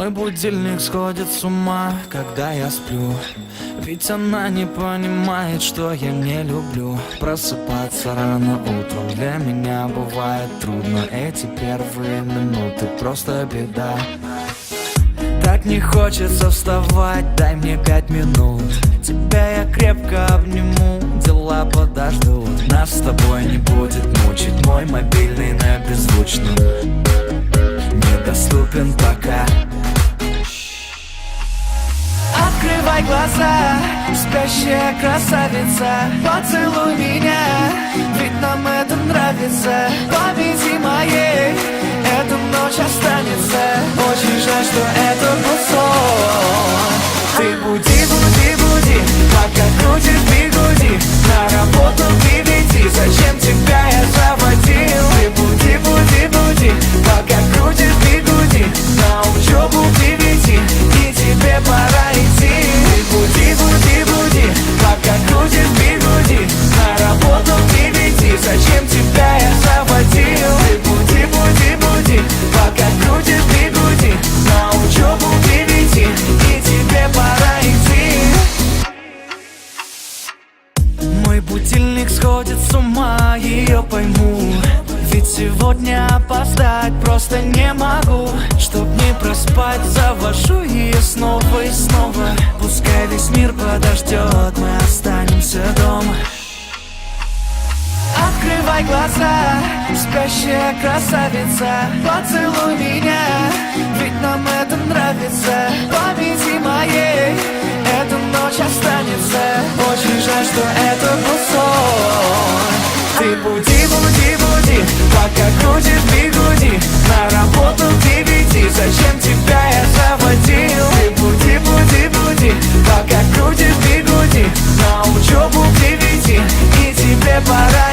Мой будильник сходит с ума, когда я сплю. Ведь она не понимает, что я не люблю просыпаться рано утром. Для меня бывает трудно. Эти первые минуты просто беда. Так не хочется вставать, дай мне 5 минут. Тебя я крепко обниму, дела подождут. Нас с тобой не будет мучить мой мобильный на беззвучном. Недоступен пока. Открывай глаза, спящая красавица, поцелуй меня, ведь нам это нравится. В памяти моей эта ночь останется. Очень жаль, что это был сон. Ты буди, буди, буди, пока крутит бигуди. На работу к 9, зачем тебя я заводил? Ты буди, буди, буди, пока крутит бигуди. На учебу к 9, и тебе пора идти. Ты буди, буди, буди, пока крутит бигуди. На работу к 9, зачем тебя я заводил? Ты буди, буди, буди, пока крутит бигуди. На учебу к 9, и тебе пора идти. Мой будильник сходит с ума, ее пойму. Ведь сегодня опоздать просто не могу. Чтоб не проспать, завожу ее снова и снова. Пускай весь мир подождет, мы останемся дома. Открывай глаза, спящая красавица, поцелуй меня, ведь нам это нравится. В памяти моей эта ночь останется. Очень жаль, что это был сон. Ты буди, буди, буди, пока крутит бигуди. На работу к 9, зачем тебя я заводил? Ты буди, буди, буди, пока крутит бигуди. На учебу к 9, и тебе пора